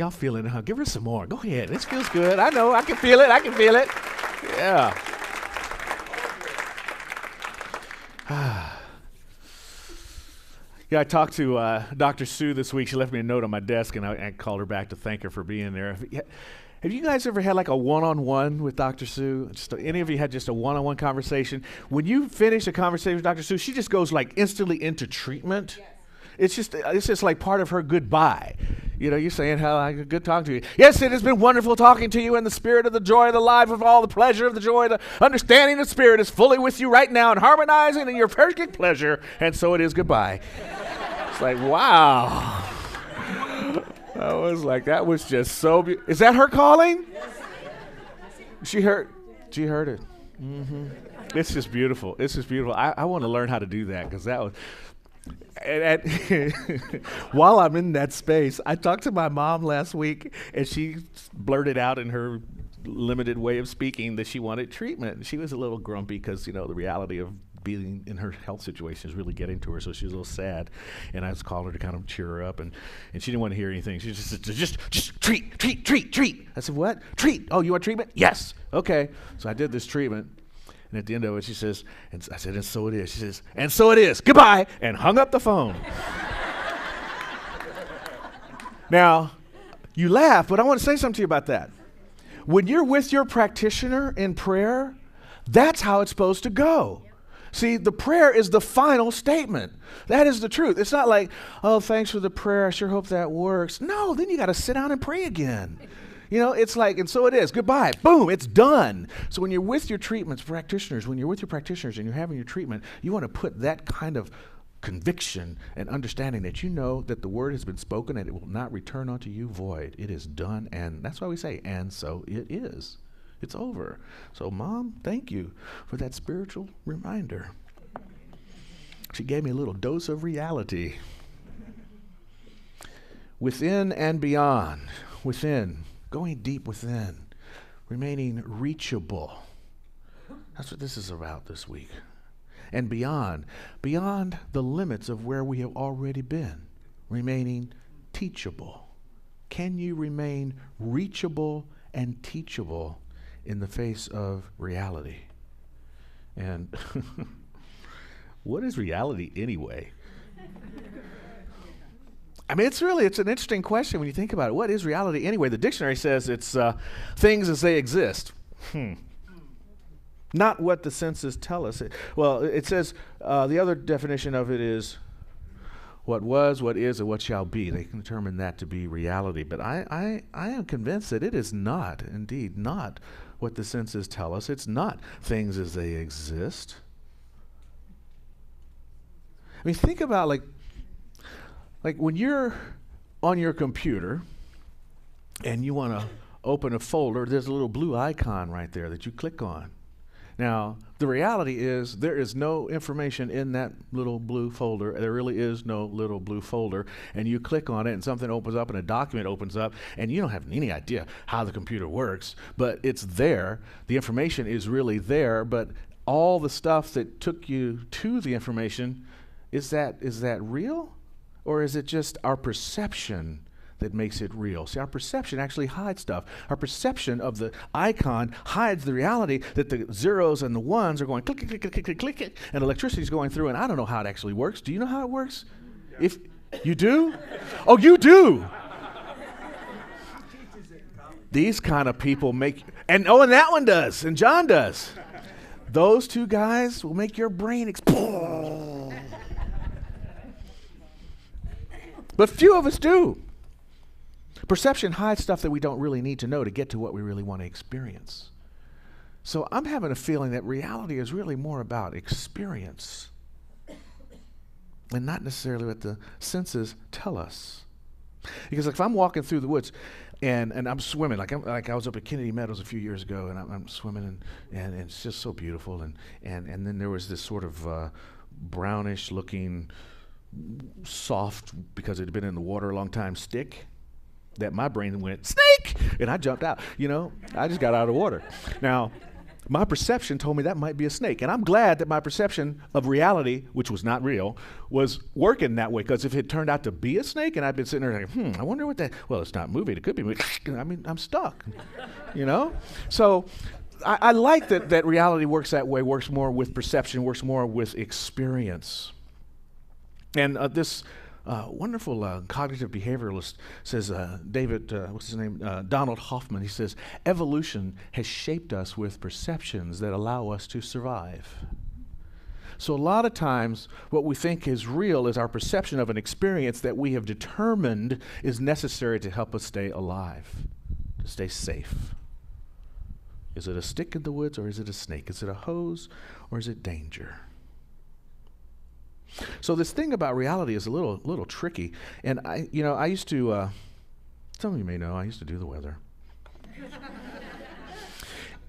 Y'all feeling it, huh? Give her some more. Go ahead. This feels good. I know. I can feel it. I can feel it. Yeah. Yeah, I talked to Dr. Sue this week. She left me a note on my desk, and I called her back to thank her for being there. Have you guys ever had like a one-on-one with Dr. Sue? Any of you had just a one-on-one conversation? When you finish a conversation with Dr. Sue, she just goes like instantly into treatment. Yes. It's just like part of her goodbye. You know, you're saying how good talking to you. Yes, it has been wonderful talking to you in the spirit of the joy of the life of all the pleasure of the joy, the understanding of the spirit is fully with you right now and harmonizing in your perfect pleasure. And so it is goodbye. It's like, wow. I was like, that was just so beautiful. Is that her calling? Yes. She heard it. Mm-hmm. It's just beautiful. It's just beautiful. I want to learn how to do that because that was. While I'm in that space, I talked to my mom last week, and she blurted out in her limited way of speaking that she wanted treatment. And she was a little grumpy because, you know, the reality of being in her health situation is really getting to her, so she was a little sad. And I was calling her to kind of cheer her up, and she didn't want to hear anything. She just said, just treat. I said, what? Treat. Oh, you want treatment? Yes. Okay. So I did this treatment. And at the end of it, she says, and I said, and so it is. She says, and so it is. Goodbye. And hung up the phone. Now, you laugh, but I want to say something to you about that. When you're with your practitioner in prayer, that's how it's supposed to go. See, the prayer is the final statement. That is the truth. It's not like, oh, thanks for the prayer. I sure hope that works. No, then you got to sit down and pray again. You know, it's like, and so it is. Goodbye. Boom, it's done. So when you're with your practitioners and you're having your treatment, you want to put that kind of conviction and understanding that you know that the word has been spoken and it will not return unto you void. It is done, and that's why we say, and so it is. It's over. So, Mom, thank you for that spiritual reminder. She gave me a little dose of reality. Within and beyond. Within. Going deep within. Remaining reachable. That's what this is about this week. And beyond. Beyond the limits of where we have already been. Remaining teachable. Can you remain reachable and teachable in the face of reality? And what is reality anyway? I mean, it's an interesting question when you think about it. What is reality anyway? The dictionary says it's things as they exist. Not what the senses tell us. It says the other definition of it is what was, what is, and what shall be. They can determine that to be reality. But I am convinced that it is not, indeed, not what the senses tell us. It's not things as they exist. I mean, think about like when you're on your computer and you want to open a folder, there's a little blue icon right there that you click on. Now, the reality is there is no information in that little blue folder. There really is no little blue folder. And you click on it and something opens up and a document opens up and you don't have any idea how the computer works, but it's there. The information is really there, but all the stuff that took you to the information, is that real? Or is it just our perception that makes it real? See, our perception actually hides stuff. Our perception of the icon hides the reality that the zeros and the ones are going click, click, click, click, click, click, click, and electricity is going through, and I don't know how it actually works. Do you know how it works? Yeah. If you do? Oh, you do? These kind of people make, and that one does, and John does. Those two guys will make your brain explode. But few of us do. Perception hides stuff that we don't really need to know to get to what we really want to experience. So I'm having a feeling that reality is really more about experience and not necessarily what the senses tell us. Because if I'm walking through the woods and I'm swimming, like I was up at Kennedy Meadows a few years ago, and I'm swimming and it's just so beautiful, and then there was this sort of brownish looking soft, because it had been in the water a long time, stick that my brain went, snake, and I jumped out. I just got out of the water. Now, my perception told me that might be a snake. And I'm glad that my perception of reality, which was not real, was working that way. Because if it turned out to be a snake and I'd been sitting there like, I wonder what that, well, it's not moving. It could be moving. I mean, I'm stuck, you know? So I like that reality works that way, works more with perception, works more with experience. And this wonderful cognitive behavioralist says, Donald Hoffman, he says, evolution has shaped us with perceptions that allow us to survive. So a lot of times what we think is real is our perception of an experience that we have determined is necessary to help us stay alive, to stay safe. Is it a stick in the woods or is it a snake? Is it a hose or is it danger? So this thing about reality is a little tricky. And I used to, some of you may know, I used to do the weather.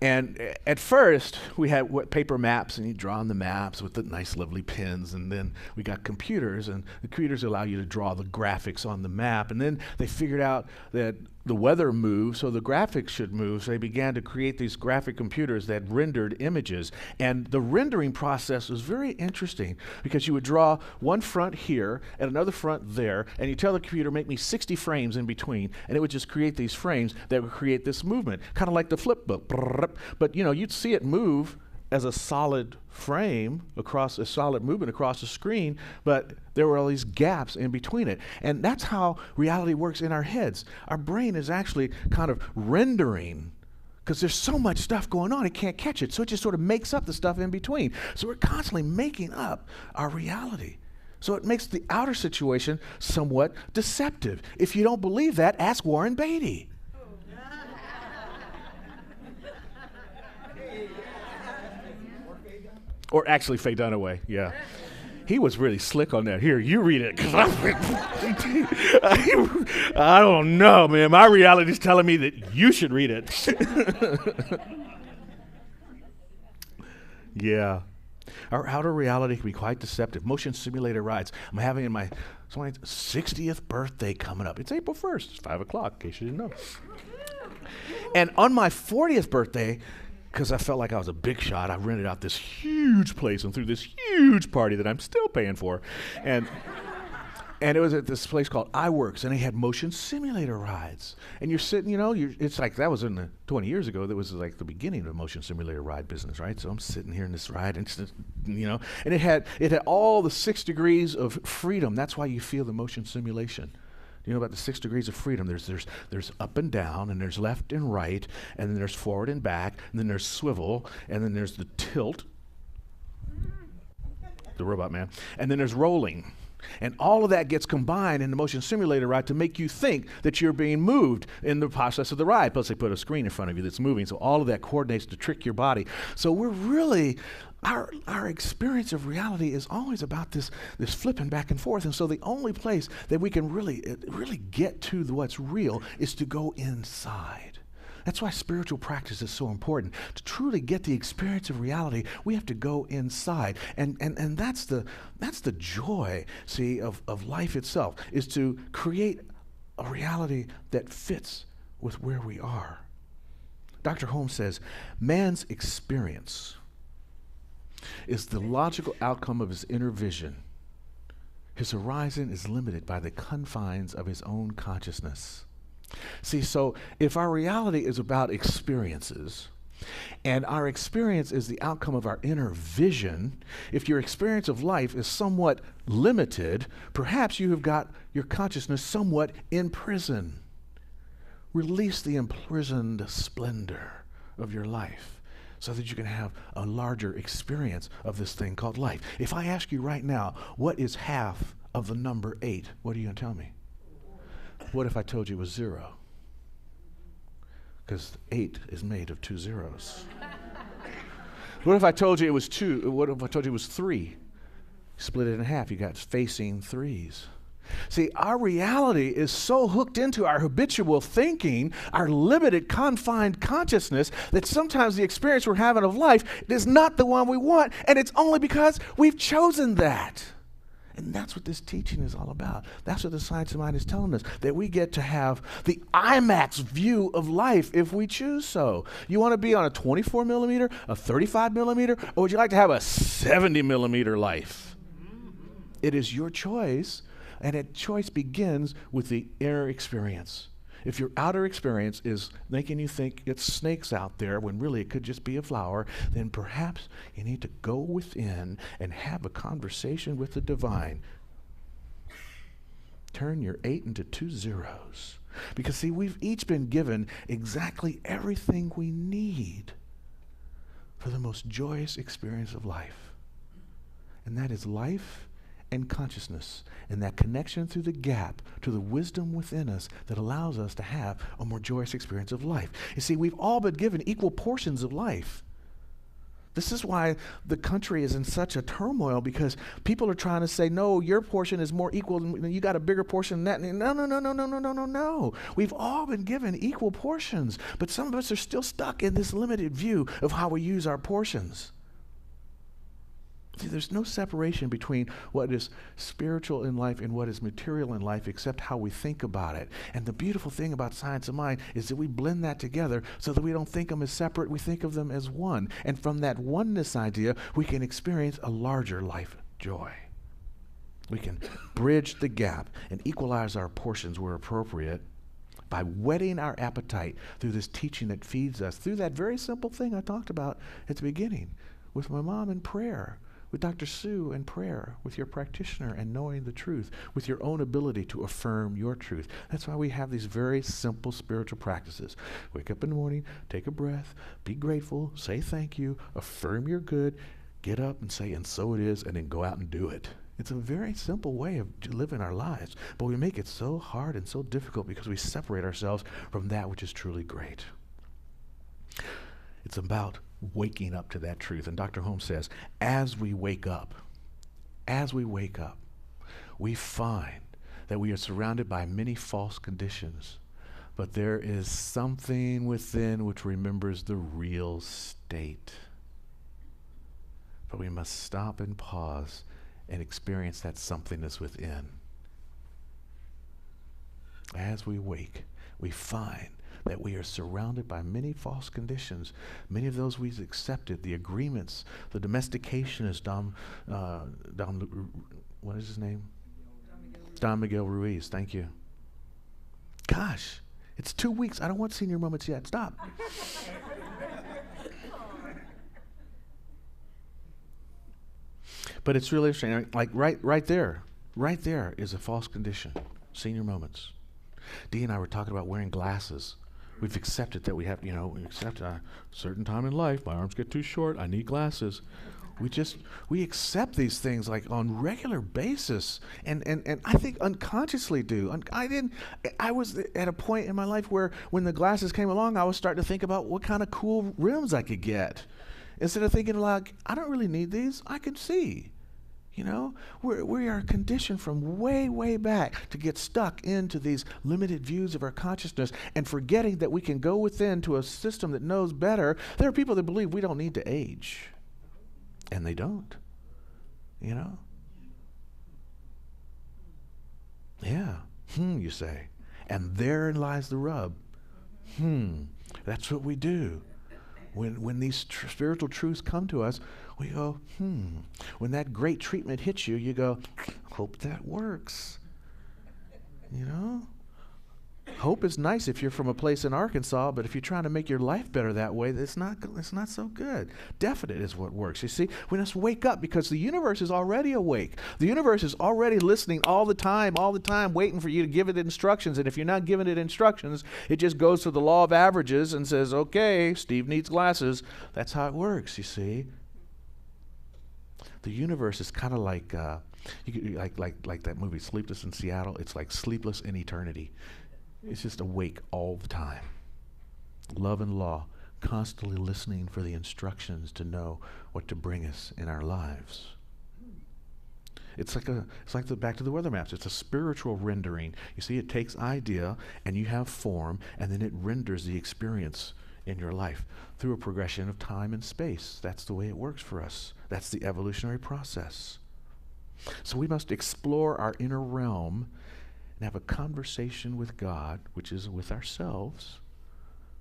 And at first, we had paper maps, and you draw on the maps with the nice, lovely pens. And then we got computers, and the computers allow you to draw the graphics on the map. And then they figured out that the weather moves, so the graphics should move. So they began to create these graphic computers that rendered images. And the rendering process was very interesting because you would draw one front here and another front there, and you tell the computer, make me 60 frames in between, and it would just create these frames that would create this movement, kind of like the flip book. But you'd see it move as a solid frame across a solid movement across the screen, but there were all these gaps in between it. And that's how reality works in our heads. Our brain is actually kind of rendering because there's so much stuff going on, it can't catch it. So it just sort of makes up the stuff in between. So we're constantly making up our reality. So it makes the outer situation somewhat deceptive. If you don't believe that, ask Warren Beatty. Or actually Faye Dunaway, yeah. He was really slick on that. Here, you read it. 'Cause I don't know, man. My reality's telling me that you should read it. Yeah. Our outer reality can be quite deceptive. Motion simulator rides. I'm having my 60th birthday coming up. It's April 1st. It's 5 o'clock, in case you didn't know. And on my 40th birthday, because I felt like I was a big shot, I rented out this huge place and threw this huge party that I'm still paying for. And it was at this place called iWorks, and they had motion simulator rides. And you're sitting, it's like that was 20 years ago. That was like the beginning of the motion simulator ride business, right? So I'm sitting here in this ride, and and it had all the 6 degrees of freedom. That's why you feel the motion simulation. You know about the 6 degrees of freedom? There's up and down, and there's left and right, and then there's forward and back, and then there's swivel, and then there's the tilt, the robot man, and then there's rolling. And all of that gets combined in the motion simulator ride to make you think that you're being moved in the process of the ride. Plus they put a screen in front of you that's moving, so all of that coordinates to trick your body. So we're really, our experience of reality is always about this flipping back and forth. And so the only place that we can really get to what's real is to go inside. That's why spiritual practice is so important. To truly get the experience of reality, we have to go inside. And that's the joy, see, of life itself, is to create a reality that fits with where we are. Dr. Holmes says, man's experience is the logical outcome of his inner vision. His horizon is limited by the confines of his own consciousness. See, so if our reality is about experiences, and our experience is the outcome of our inner vision, if your experience of life is somewhat limited, perhaps you have got your consciousness somewhat in prison. Release the imprisoned splendor of your life so that you can have a larger experience of this thing called life. If I ask you right now, what is half of the number 8? What are you going to tell me? What if I told you it was 0? Because 8 is made of 2 zeros. What if I told you it was 2? What if I told you it was 3? Split it in half, you got facing 3s. See, our reality is so hooked into our habitual thinking, our limited, confined consciousness, that sometimes the experience we're having of life is not the one we want, and it's only because we've chosen that. And that's what this teaching is all about. That's what the science of mind is telling us, that we get to have the IMAX view of life if we choose so. You want to be on a 24 millimeter, a 35 millimeter, or would you like to have a 70 millimeter life? It is your choice, and that choice begins with the inner experience. If your outer experience is making you think it's snakes out there when really it could just be a flower, then perhaps you need to go within and have a conversation with the divine. Turn your 8 into 2 zeros. Because see, we've each been given exactly everything we need for the most joyous experience of life. And that is life and consciousness, and that connection through the gap to the wisdom within us that allows us to have a more joyous experience of life. You see, we've all been given equal portions of life. This is why the country is in such a turmoil, because people are trying to say, no, your portion is more equal, than you got a bigger portion than that. No. We've all been given equal portions, but some of us are still stuck in this limited view of how we use our portions. See, there's no separation between what is spiritual in life and what is material in life except how we think about it. And the beautiful thing about science of mind is that we blend that together so that we don't think them as separate, we think of them as one. And from that oneness idea, we can experience a larger life joy. We can bridge the gap and equalize our portions where appropriate by whetting our appetite through this teaching that feeds us, through that very simple thing I talked about at the beginning, with my mom in prayer, with Dr. Sue and prayer, with your practitioner and knowing the truth, with your own ability to affirm your truth. That's why we have these very simple spiritual practices. Wake up in the morning, take a breath, be grateful, say thank you, affirm your good, get up and say, and so it is, and then go out and do it. It's a very simple way of living our lives, but we make it so hard and so difficult because we separate ourselves from that which is truly great. It's about waking up to that truth. And Dr. Holmes says, as we wake up, we find that we are surrounded by many false conditions, but there is something within which remembers the real state. But we must stop and pause and experience that somethingness within. As we wake, we find that we are surrounded by many false conditions. Many of those we've accepted, the agreements, the domestication, as what is his name? Don Miguel Ruiz, thank you. Gosh, it's 2 weeks. I don't want senior moments yet. Stop. But it's really interesting. Like right there is a false condition. Senior moments. Dee and I were talking about wearing glasses. We've accepted that we have, we accept a certain time in life. My arms get too short. I need glasses. We accept these things like on regular basis, and I think unconsciously do. I was at a point in my life where when the glasses came along, I was starting to think about what kind of cool rims I could get. Instead of thinking like, I don't really need these, I can see. We are conditioned from way, way back to get stuck into these limited views of our consciousness and forgetting that we can go within to a system that knows better. There are people that believe we don't need to age, and they don't, Yeah, you say. And therein lies the rub. That's what we do. When these spiritual truths come to us, we go, When that great treatment hits you, you go, hope that works. Hope is nice if you're from a place in Arkansas, but if you're trying to make your life better that way, it's not so good. Definite is what works. You see, we must wake up because the universe is already awake. The universe is already listening all the time, waiting for you to give it instructions. And if you're not giving it instructions, it just goes to the law of averages and says, okay, Steve needs glasses. That's how it works, you see. The universe is kind of like that movie Sleepless in Seattle. It's like Sleepless in Eternity. It's just awake all the time. Love and law, constantly listening for the instructions to know what to bring us in our lives. It's like back to the weather maps. It's a spiritual rendering. You see, it takes idea and you have form, and then it renders the experience in your life through a progression of time and space. That's the way it works for us. That's the evolutionary process. So we must explore our inner realm and have a conversation with God, which is with ourselves,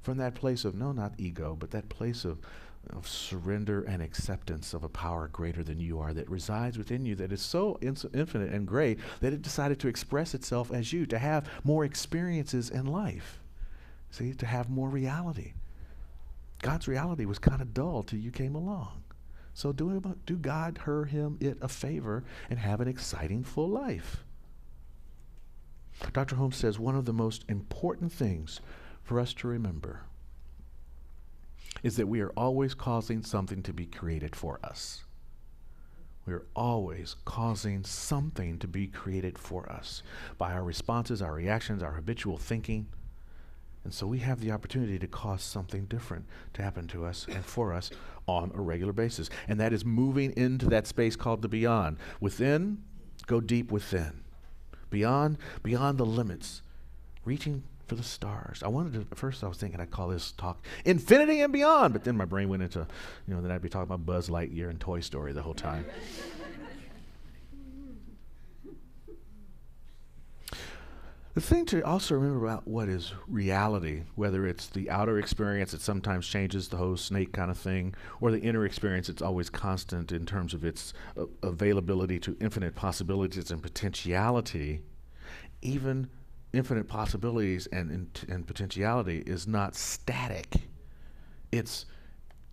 from that place of, no, not ego, but that place of surrender and acceptance of a power greater than you are that resides within you, that is so infinite and great that it decided to express itself as you, to have more experiences in life. See, to have more reality. God's reality was kind of dull till you came along. So do God, her, him, it a favor and have an exciting, full life. Dr. Holmes says one of the most important things for us to remember is that we are always causing something to be created for us. We are always causing something to be created for us by our responses, our reactions, our habitual thinking. And so we have the opportunity to cause something different to happen to us and for us on a regular basis. And that is moving into that space called the beyond. Within, go deep within. Beyond the limits. Reaching for the stars. At first I was thinking I'd call this talk Infinity and Beyond, but then my brain went into, then I'd be talking about Buzz Lightyear and Toy Story the whole time. The thing to also remember about what is reality, whether it's the outer experience that sometimes changes, the whole snake kind of thing, or the inner experience that's always constant in terms of its availability to infinite possibilities and potentiality, even infinite possibilities and potentiality is not static. It's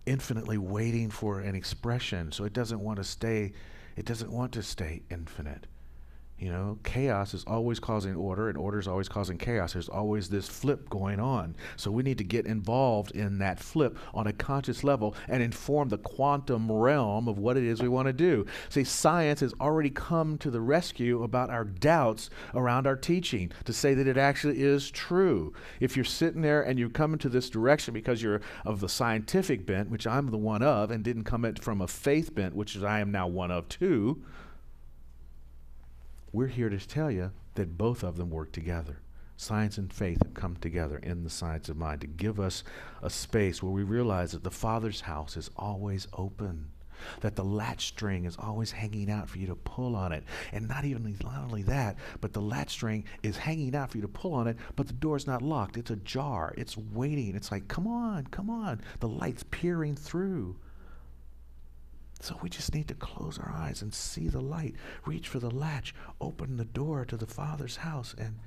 infinitely waiting for an expression, so it doesn't want to stay infinite. Chaos is always causing order, and order is always causing chaos. There's always this flip going on. So we need to get involved in that flip on a conscious level and inform the quantum realm of what it is we want to do. See, science has already come to the rescue about our doubts around our teaching to say that it actually is true. If you're sitting there and you come into this direction because you're of the scientific bent, which I'm the one of, and didn't come from a faith bent, which I am now one of too, we're here to tell you that both of them work together. Science and faith have come together in the science of mind to give us a space where we realize that the Father's house is always open, that the latch string is always hanging out for you to pull on it. And not only that, but the latch string is hanging out for you to pull on it, but the door's not locked. It's ajar. It's waiting. It's like, come on, come on. The light's peering through. So we just need to close our eyes and see the light, reach for the latch, open the door to the Father's house, and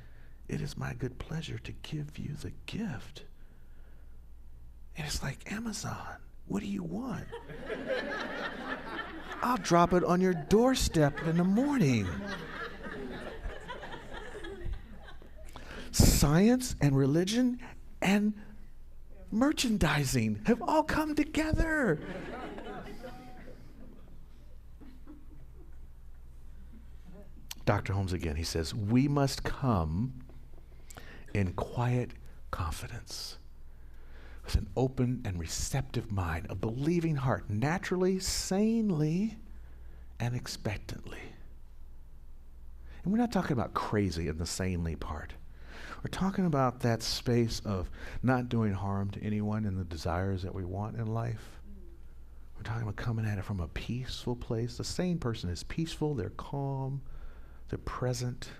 it is my good pleasure to give you the gift. And it's like Amazon. What do you want? I'll drop it on your doorstep in the morning. Science and religion and merchandising have all come together. Dr. Holmes again, he says, we must come in quiet confidence, with an open and receptive mind, a believing heart, naturally, sanely, and expectantly. And we're not talking about crazy in the sanely part. We're talking about that space of not doing harm to anyone in the desires that we want in life. We're talking about coming at it from a peaceful place. The sane person is peaceful, they're calm, they're present,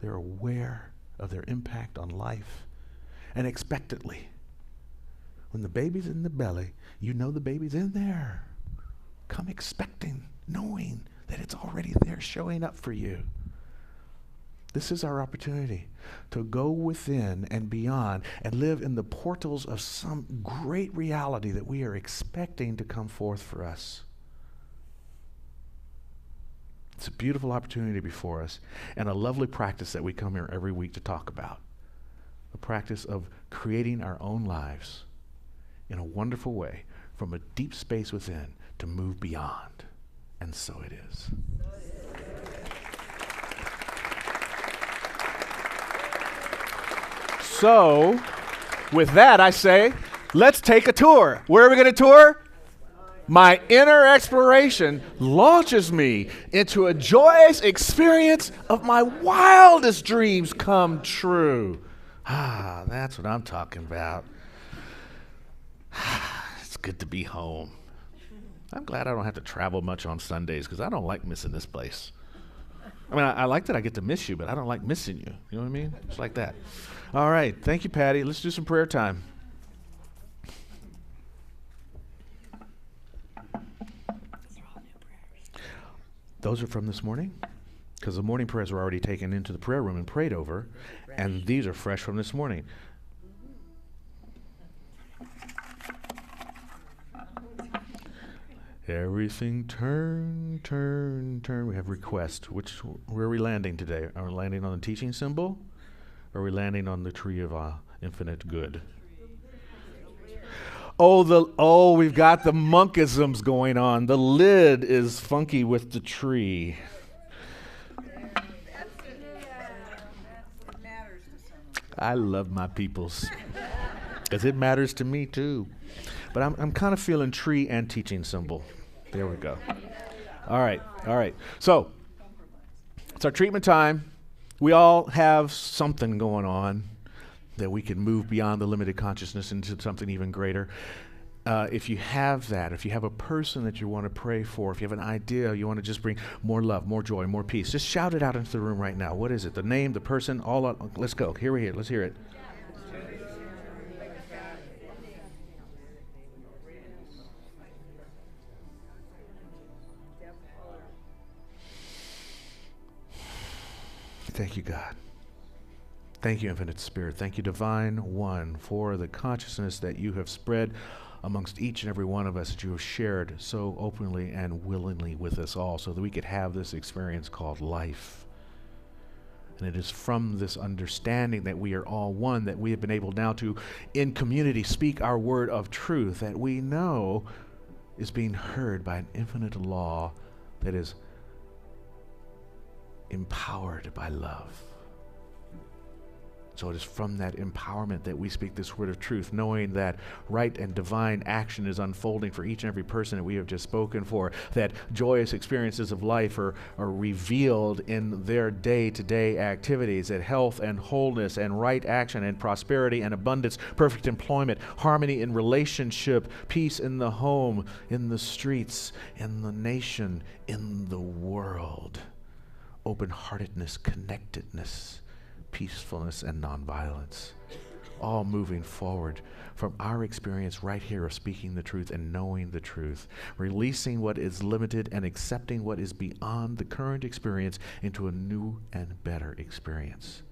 they're aware of their impact on life, and expectantly. When the baby's in the belly, you know the baby's in there. Come expecting, knowing that it's already there, showing up for you. This is our opportunity to go within and beyond and live in the portals of some great reality that we are expecting to come forth for us. It's a beautiful opportunity before us and a lovely practice that we come here every week to talk about. A practice of creating our own lives in a wonderful way from a deep space within to move beyond. And so it is. So, with that, I say, let's take a tour. Where are we going to tour? My inner exploration launches me into a joyous experience of my wildest dreams come true. That's what I'm talking about. It's good to be home. I'm glad I don't have to travel much on Sundays because I don't like missing this place. I mean, I like that I get to miss you, but I don't like missing you. You know what I mean? It's like that. All right. Thank you, Patty. Let's do some prayer time. Those are from this morning? Because the morning prayers were already taken into the prayer room and prayed over, and these are fresh from this morning. Everything turn, turn, turn. We have request. Where are we landing today? Are we landing on the teaching symbol? Or are we landing on the tree of infinite good? We've got the monkisms going on. The lid is funky with the tree. I love my peoples. Because it matters to me too. But I'm kind of feeling tree and teaching symbol. There we go. All right. So, it's our treatment time. We all have something going on that we can move beyond the limited consciousness into something even greater. If you have that, if you have a person that you want to pray for, if you have an idea, you want to just bring more love, more joy, more peace, just shout it out into the room right now. What is it? The name, the person, all out. Let's go. Here we hear. Let's hear it. Thank you, God. Thank you, Infinite Spirit. Thank you, Divine One, for the consciousness that you have spread amongst each and every one of us, that you have shared so openly and willingly with us all so that we could have this experience called life. And it is from this understanding that we are all one that we have been able now to, in community, speak our word of truth that we know is being heard by an infinite law that is empowered by love. So it is from that empowerment that we speak this word of truth, knowing that right and divine action is unfolding for each and every person that we have just spoken for, that joyous experiences of life are revealed in their day-to-day activities, that health and wholeness and right action and prosperity and abundance, perfect employment, harmony in relationship, peace in the home, in the streets, in the nation, in the world, open-heartedness, connectedness, peacefulness, and nonviolence, all moving forward from our experience right here of speaking the truth and knowing the truth, releasing what is limited and accepting what is beyond the current experience into a new and better experience.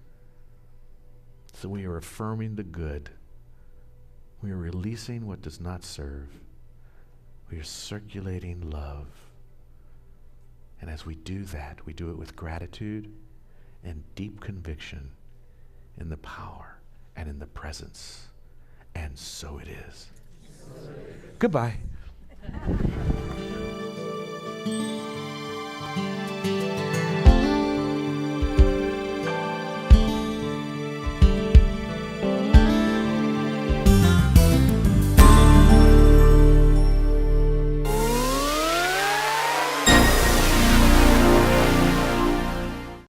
So we are affirming the good. We are releasing what does not serve. We are circulating love. And as we do that, we do it with gratitude and deep conviction in the power and in the presence. And so it is. Goodbye.